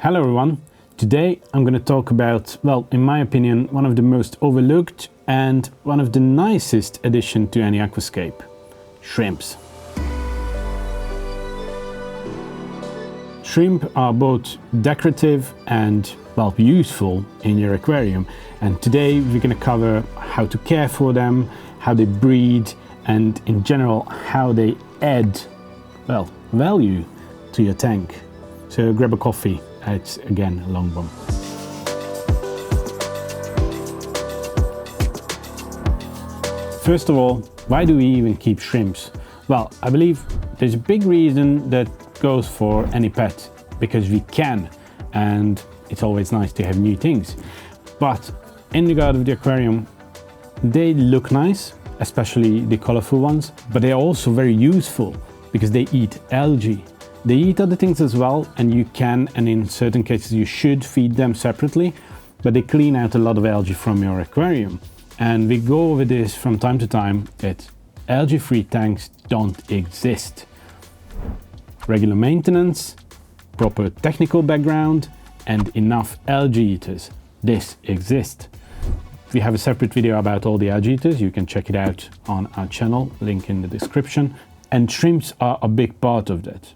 Hello everyone. Today I'm going to talk about, well, in my opinion, one of the most overlooked and one of the nicest addition to any aquascape: shrimps. Shrimp are both decorative and, well, useful in your aquarium, and today we're going to cover how to care for them, how they breed, and in general how they add, well, value to your tank. So grab a coffee. It's again a long one. First of all, why do we even keep shrimps? Well, I believe there's a big reason that goes for any pet, because we can, and it's always nice to have new things. But in regard of the aquarium, they look nice, especially the colorful ones, but they're also very useful because they eat algae. They eat other things as well, and you can, and in certain cases you should, feed them separately, but they clean out a lot of algae from your aquarium. And we go over this from time to time, that algae-free tanks don't exist. Regular maintenance, proper technical background, and enough algae eaters. This exists. We have a separate video about all the algae eaters. You can check it out on our channel, link in the description. And shrimps are a big part of that.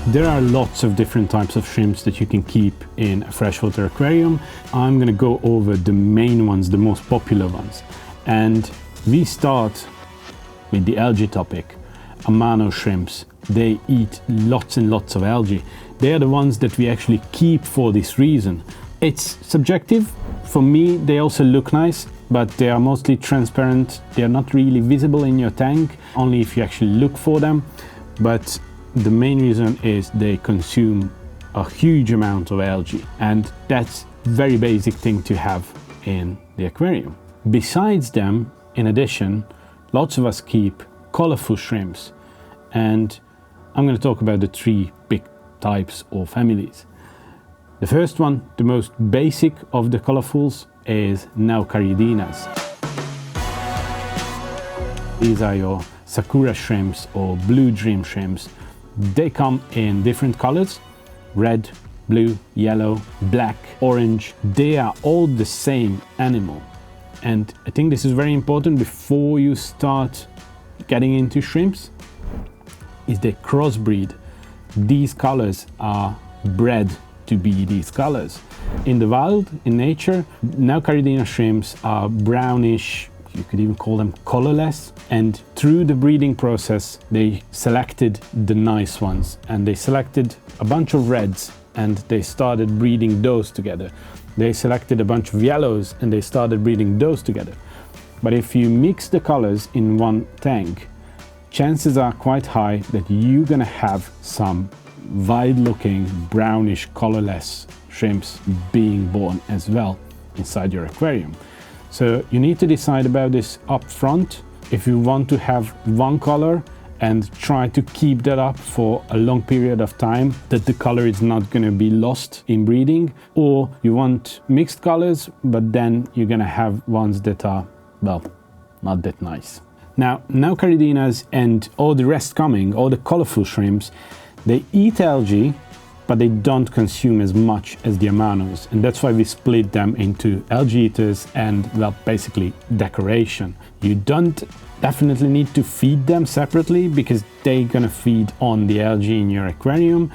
There are lots of different types of shrimps that you can keep in a freshwater aquarium. I'm going to go over the main ones, the most popular ones. And we start with the algae topic. Amano shrimps. They eat lots and lots of algae. They are the ones that we actually keep for this reason. It's subjective. For me, they also look nice, but they are mostly transparent. They are not really visible in your tank, only if you actually look for them. But the main reason is they consume a huge amount of algae, and that's a very basic thing to have in the aquarium. Besides them, in addition, lots of us keep colorful shrimps, and I'm going to talk about the three big types or families. The first one, the most basic of the colorfuls, is Neocaridinas. These are your sakura shrimps or blue dream shrimps. They come in different colors: red, blue, yellow, black, orange. They are all the same animal. And I think this is very important before you start getting into shrimps, is they crossbreed. These colors are bred to be these colors. In the wild, in nature, Neocaridina shrimps are brownish, you could even call them colorless, and through the breeding process they selected the nice ones, and they selected a bunch of reds and they started breeding those together. They selected a bunch of yellows and they started breeding those together. But if you mix the colors in one tank, chances are quite high that you're gonna have some wild-looking brownish colorless shrimps being born as well inside your aquarium. So you need to decide about this up front, if you want to have one color and try to keep that up for a long period of time, that the color is not going to be lost in breeding, or you want mixed colors, but then you're going to have ones that are, well, not that nice. Now Neocaridinas and all the rest coming, all the colorful shrimps, they eat algae, but they don't consume as much as the Amanos, and that's why we split them into algae eaters and, well, basically decoration. You don't definitely need to feed them separately because they're gonna feed on the algae in your aquarium,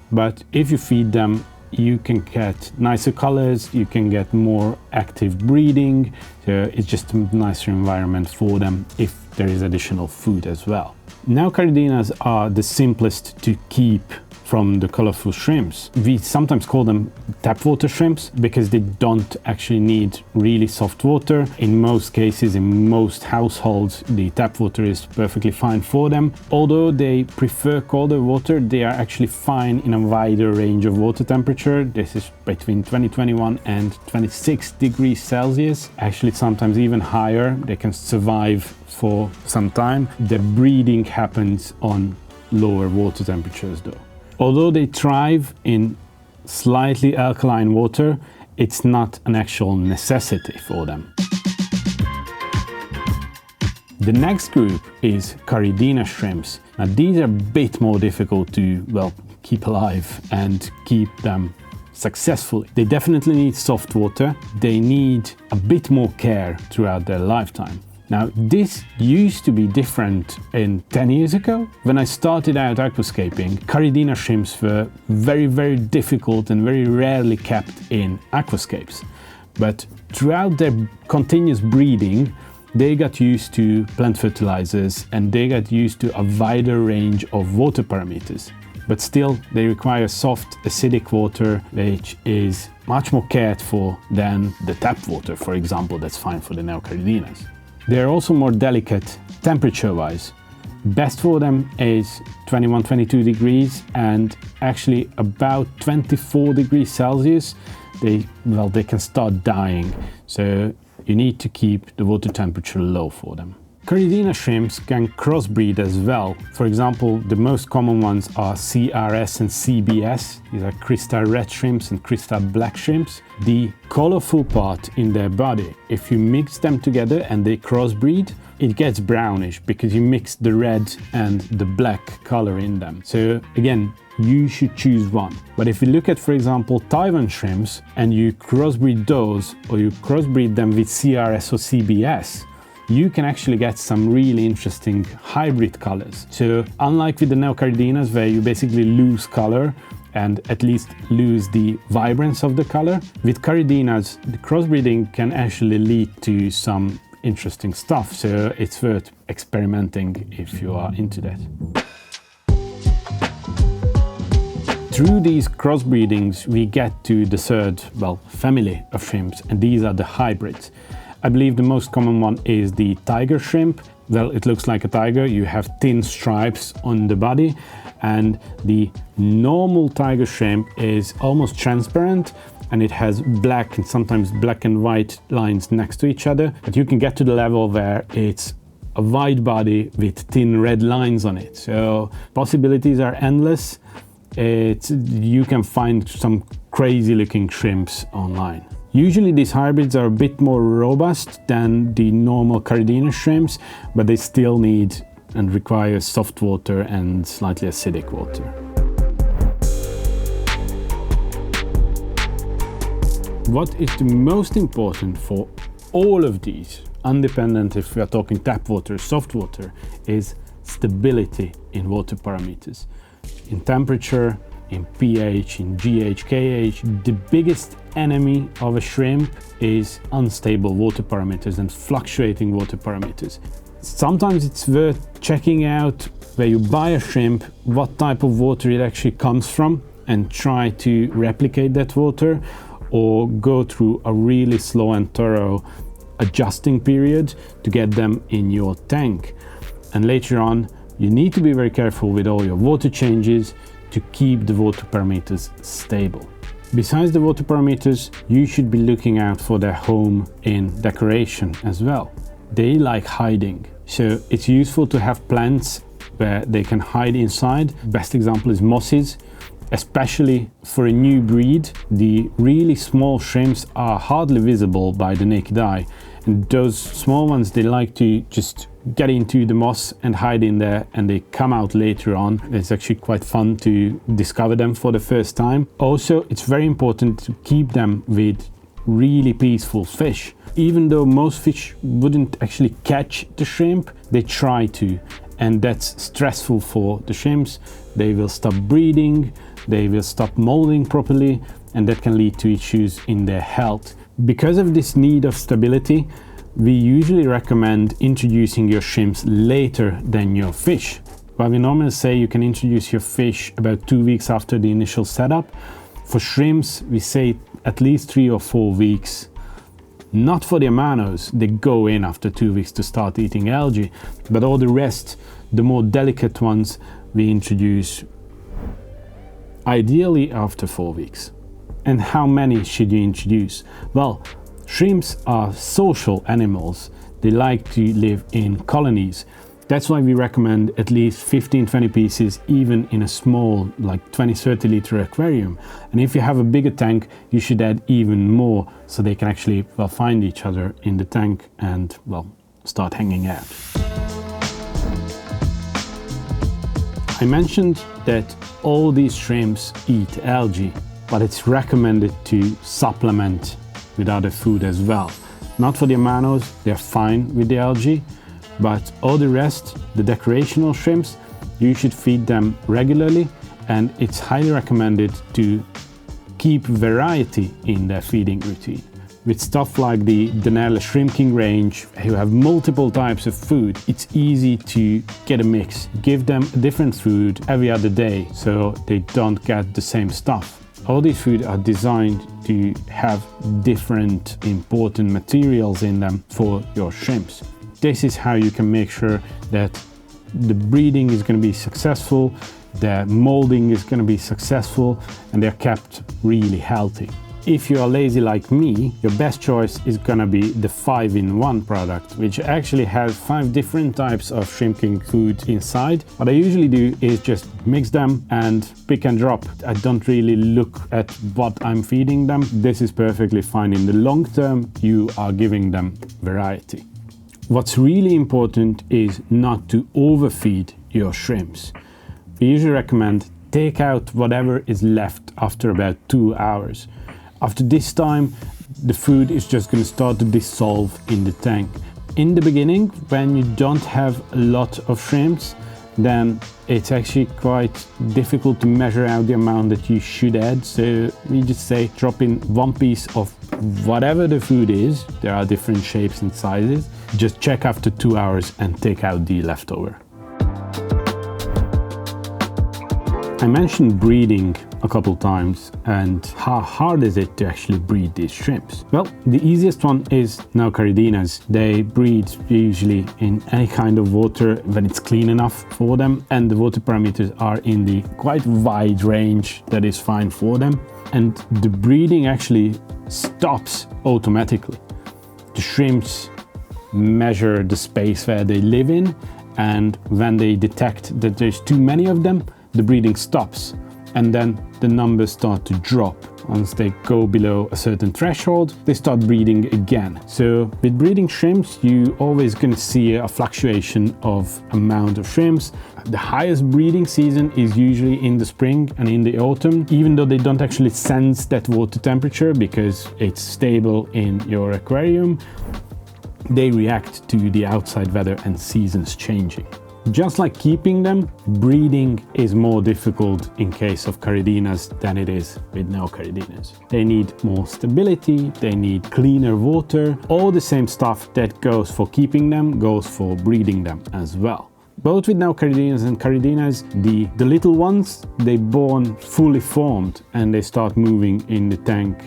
but if you feed them, you can get nicer colors, you can get more active breeding, so it's just a nicer environment for them if there is additional food as well. Now Caridinas are the simplest to keep from the colorful shrimps. We sometimes call them tap water shrimps because they don't actually need really soft water. In most cases, in most households, the tap water is perfectly fine for them. Although they prefer colder water, they are actually fine in a wider range of water temperature. This is between 21 and 26 degrees Celsius. Actually, sometimes even higher. They can survive for some time. The breeding happens on lower water temperatures though. Although they thrive in slightly alkaline water, it's not an actual necessity for them. The next group is Caridina shrimps. Now these are a bit more difficult to, well, keep alive and keep them successfully. They definitely need soft water. They need a bit more care throughout their lifetime. Now this used to be different in 10 years ago. When I started out aquascaping, Caridina shrimps were very difficult and very rarely kept in aquascapes. But throughout their continuous breeding, they got used to plant fertilizers and they got used to a wider range of water parameters. But still, they require soft, acidic water, which is much more cared for than the tap water, for example, that's fine for the Neocaridinas. They're also more delicate temperature-wise. Best for them is 21-22 degrees, and actually about 24 degrees Celsius, they can start dying. So you need to keep the water temperature low for them. Caridina shrimps can crossbreed as well. For example, the most common ones are CRS and CBS. These are crystal red shrimps and crystal black shrimps. The colorful part in their body, if you mix them together and they crossbreed, it gets brownish because you mix the red and the black color in them. So again, you should choose one. But if you look at, for example, Taiwan shrimps and you crossbreed those, or you crossbreed them with CRS or CBS, you can actually get some really interesting hybrid colors. So unlike with the Neocaridinas, where you basically lose color and at least lose the vibrance of the color, with Caridinas, the crossbreeding can actually lead to some interesting stuff. So it's worth experimenting if you are into that. Through these crossbreedings, we get to the third, family of shrimps, and these are the hybrids. I believe the most common one is the tiger shrimp. Well, it looks like a tiger. You have thin stripes on the body, and the normal tiger shrimp is almost transparent, and it has black and sometimes black and white lines next to each other. But you can get to the level where it's a white body with thin red lines on it. So possibilities are endless. You can find some crazy looking shrimps online. Usually these hybrids are a bit more robust than the normal Caridina shrimps, but they still need and require soft water and slightly acidic water. What is the most important for all of these, independent if we are talking tap water, soft water, is stability in water parameters. In temperature, in pH, in GH, KH, the biggest enemy of a shrimp is unstable water parameters and fluctuating water parameters. Sometimes it's worth checking out where you buy a shrimp, what type of water it actually comes from, and try to replicate that water, or go through a really slow and thorough adjusting period to get them in your tank. And later on, you need to be very careful with all your water changes to keep the water parameters stable. Besides the water parameters, you should be looking out for their home in decoration as well. They like hiding, so it's useful to have plants where they can hide inside. Best example is mosses. Especially for a new breed, the really small shrimps are hardly visible by the naked eye, and those small ones, they like to just get into the moss and hide in there, and they come out later on. It's actually quite fun to discover them for the first time. Also, it's very important to keep them with really peaceful fish. Even though most fish wouldn't actually catch the shrimp, they try to, and that's stressful for the shrimps. They will stop breeding, they will stop molding properly, and that can lead to issues in their health. Because of this need of stability, we usually recommend introducing your shrimps later than your fish. While we normally say you can introduce your fish about 2 weeks after the initial setup, for shrimps we say at least 3 or 4 weeks. Not for the Amanos, they go in after 2 weeks to start eating algae, but all the rest, the more delicate ones, we introduce ideally after 4 weeks. And how many should you introduce? Well, shrimps are social animals. They like to live in colonies. That's why we recommend at least 15-20 pieces, even in a small, like 20-30 liter aquarium. And if you have a bigger tank, you should add even more, so they can actually find each other in the tank and start hanging out. I mentioned that all these shrimps eat algae, but it's recommended to supplement with other food as well. Not for the Amanos, they're fine with the algae, but all the rest, the decorational shrimps, you should feed them regularly, and it's highly recommended to keep variety in their feeding routine. With stuff like the Denelle Shrimp King range, you have multiple types of food. It's easy to get a mix. Give them different food every other day so they don't get the same stuff. All these food are designed to have different important materials in them for your shrimps. This is how you can make sure that the breeding is going to be successful, the molding is going to be successful, and they're kept really healthy. If you are lazy like me, your best choice is gonna be the 5-in-1 product, which actually has 5 different types of Shrimp King food inside. What I usually do is just mix them and pick and drop. I don't really look at what I'm feeding them. This is perfectly fine. In the long term, you are giving them variety. What's really important is not to overfeed your shrimps. We usually recommend take out whatever is left after about 2 hours. After this time, the food is just going to start to dissolve in the tank. In the beginning, when you don't have a lot of shrimps, then it's actually quite difficult to measure out the amount that you should add. So we just say drop in 1 piece of whatever the food is. There are different shapes and sizes. Just check after 2 hours and take out the leftover. I mentioned breeding a couple times and how hard is it to actually breed these shrimps? Well, the easiest one is Neocaridinas. They breed usually in any kind of water when it's clean enough for them, and the water parameters are in the quite wide range that is fine for them. And the breeding actually stops automatically. The shrimps measure the space where they live in, and when they detect that there's too many of them, the breeding stops, and then the numbers start to drop. Once they go below a certain threshold, they start breeding again. So with breeding shrimps, you always gonna see a fluctuation of amount of shrimps. The highest breeding season is usually in the spring and in the autumn, even though they don't actually sense that water temperature because it's stable in your aquarium. They react to the outside weather and seasons changing. Just like keeping them, breeding is more difficult in case of Caridinas than it is with Neocaridinas. They need more stability, they need cleaner water. All the same stuff that goes for keeping them goes for breeding them as well. Both with Neocaridinas and Caridinas, the little ones, they born fully formed and they start moving in the tank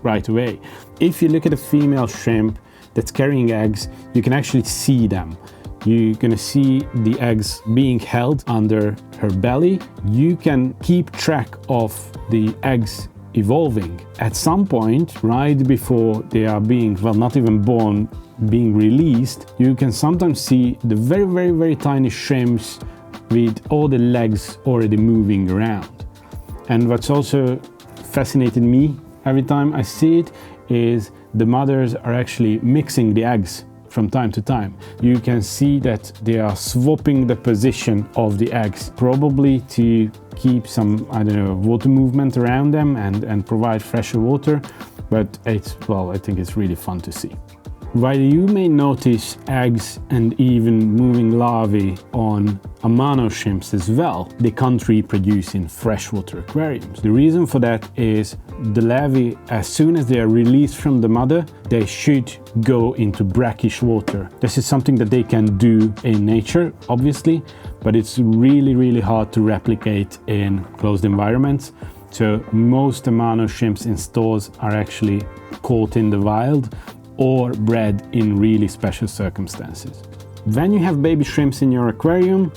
right away. If you look at a female shrimp that's carrying eggs, you can actually see them. You're gonna see the eggs being held under her belly. You can keep track of the eggs evolving. At some point, right before they are being, well, not even born, being released, you can sometimes see the very tiny shrimps with all the legs already moving around. And what's also fascinated me every time I see it is the mothers are actually mixing the eggs from time to time. You can see that they are swapping the position of the eggs, probably to keep some, I don't know, water movement around them and provide fresher water, but it's, well, I think it's really fun to see. While you may notice eggs and even moving larvae on Amano shrimps as well, they can't reproduce in freshwater aquariums. The reason for that is the larvae, as soon as they are released from the mother, they should go into brackish water. This is something that they can do in nature, obviously, but it's really hard to replicate in closed environments. So most Amano shrimps in stores are actually caught in the wild or bred in really special circumstances. When you have baby shrimps in your aquarium,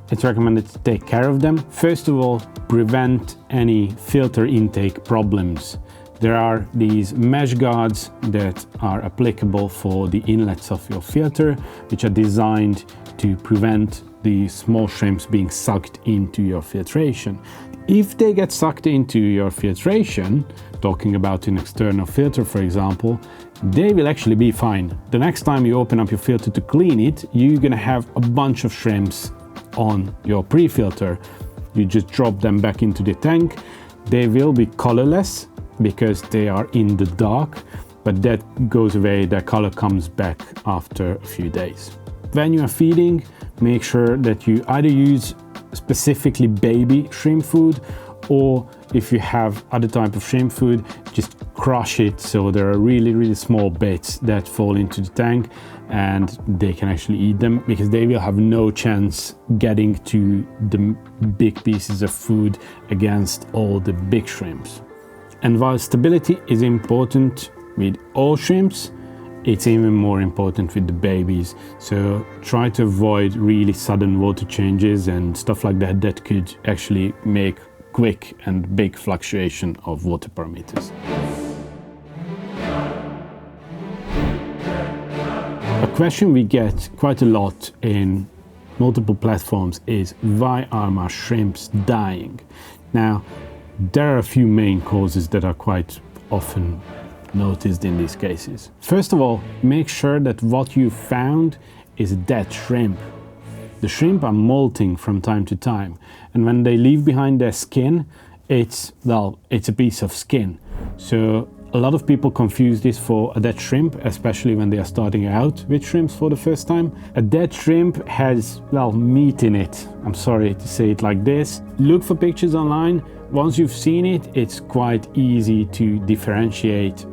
it's recommended to take care of them. First of all, prevent any filter intake problems. There are these mesh guards that are applicable for the inlets of your filter, which are designed to prevent the small shrimps being sucked into your filtration. If they get sucked into your filtration, talking about an external filter for example, they will actually be fine. The next time you open up your filter to clean it, you're gonna have a bunch of shrimps on your pre-filter. You just drop them back into the tank. They will be colorless because they are in the dark, but that goes away, their color comes back after a few days. When you are feeding, make sure that you either use specifically baby shrimp food, or if you have other type of shrimp food, just crush it so there are really small bits that fall into the tank and they can actually eat them, because they will have no chance getting to the big pieces of food against all the big shrimps. And while stability is important with all shrimps, it's even more important with the babies. So try to avoid really sudden water changes and stuff like that that could actually make quick and big fluctuation of water parameters. A question we get quite a lot in multiple platforms is, why are my shrimps dying? Now, there are a few main causes that are quite often noticed in these cases. First of all, make sure that what you found is a dead shrimp. The shrimp are molting from time to time, and when they leave behind their skin, it's a piece of skin. So a lot of people confuse this for a dead shrimp, especially when they are starting out with shrimps for the first time. A dead shrimp has, meat in it. I'm sorry to say it like this. Look for pictures online. Once you've seen it, it's quite easy to differentiate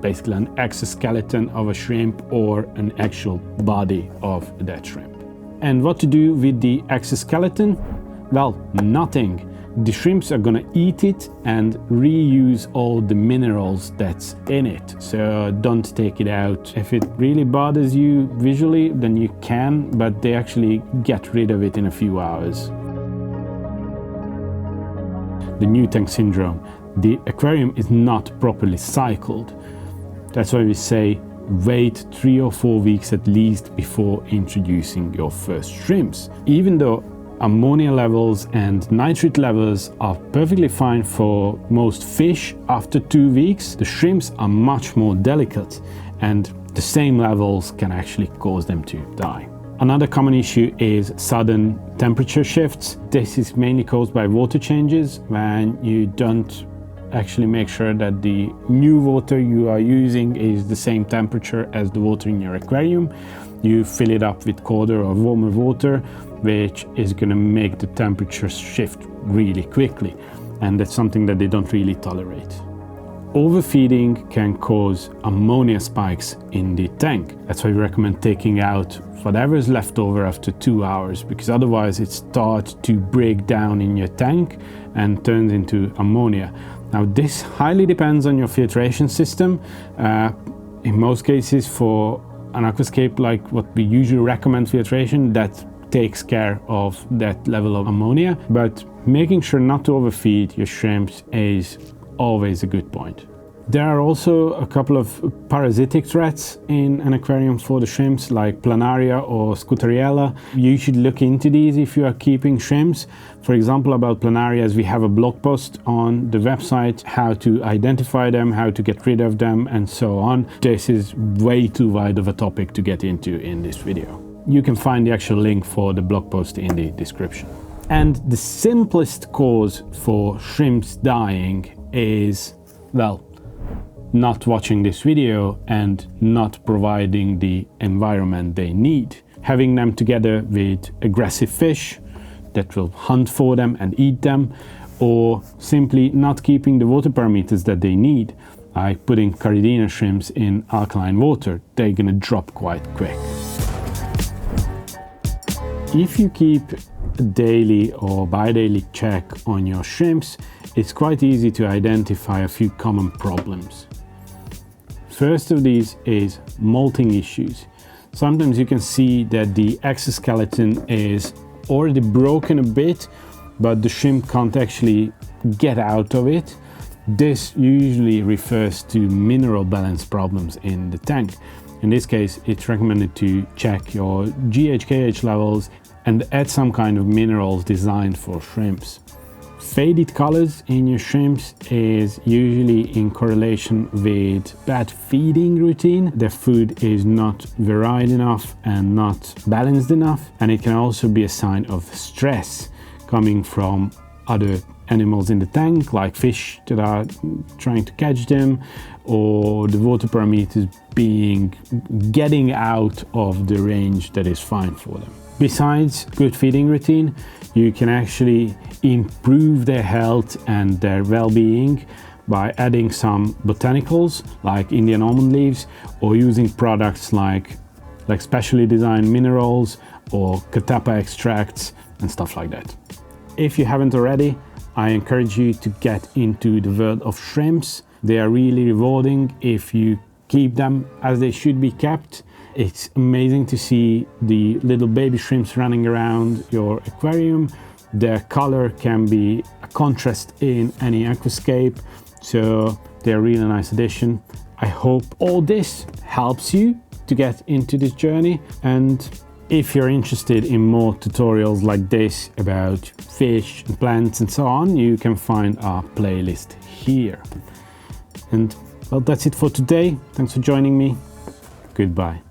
basically an exoskeleton of a shrimp or an actual body of a dead shrimp. And what to do with the exoskeleton? Well, nothing. The shrimps are gonna eat it and reuse all the minerals that's in it. So don't take it out. If it really bothers you visually, then you can, but they actually get rid of it in a few hours. The new tank syndrome. The aquarium is not properly cycled. That's why we say wait 3 or 4 weeks at least before introducing your first shrimps. Even though ammonia levels and nitrate levels are perfectly fine for most fish after 2 weeks, the shrimps are much more delicate, and the same levels can actually cause them to die. Another common issue is sudden temperature shifts. This is mainly caused by water changes when you don't actually make sure that the new water you are using is the same temperature as the water in your aquarium. You fill it up with colder or warmer water, which is going to make the temperature shift really quickly, and that's something that they don't really tolerate. Overfeeding can cause ammonia spikes in the tank. That's why we recommend taking out whatever is left over after 2 hours, because otherwise it starts to break down in your tank and turns into ammonia. Now, this highly depends on your filtration system. In most cases, for an aquascape like what we usually recommend filtration, that takes care of that level of ammonia, but making sure not to overfeed your shrimps is always a good point. There are also a couple of parasitic threats in an aquarium for the shrimps, like Planaria or Scuteriella. You should look into these if you are keeping shrimps. For example, about Planarias, we have a blog post on the website, how to identify them, how to get rid of them, and so on. This is way too wide of a topic to get into in this video. You can find the actual link for the blog post in the description. And the simplest cause for shrimps dying is, not watching this video and not providing the environment they need. Having them together with aggressive fish that will hunt for them and eat them, or simply not keeping the water parameters that they need, like putting Caridina shrimps in alkaline water. They're gonna drop quite quick. If you keep a daily or bi-daily check on your shrimps, it's quite easy to identify a few common problems. First of these is molting issues. Sometimes you can see that the exoskeleton is already broken a bit, but the shrimp can't actually get out of it. This usually refers to mineral balance problems in the tank. In this case, it's recommended to check your GHKH levels and add some kind of minerals designed for shrimps. Faded colors in your shrimps is usually in correlation with bad feeding routine. Their food is not varied enough and not balanced enough, and it can also be a sign of stress coming from other animals in the tank, like fish that are trying to catch them, or the water parameters getting out of the range that is fine for them. Besides good feeding routine, you can actually improve their health and their well-being by adding some botanicals like Indian almond leaves, or using products like specially designed minerals or catappa extracts and stuff like that. If you haven't already, I encourage you to get into the world of shrimps. They are really rewarding if you keep them as they should be kept. It's amazing to see the little baby shrimps running around your aquarium. Their color can be a contrast in any aquascape, so they're a really nice addition. I hope all this helps you to get into this journey, and if you're interested in more tutorials like this about fish and plants and so on, you can find our playlist here. And well, that's it for today. Thanks for joining me. Goodbye.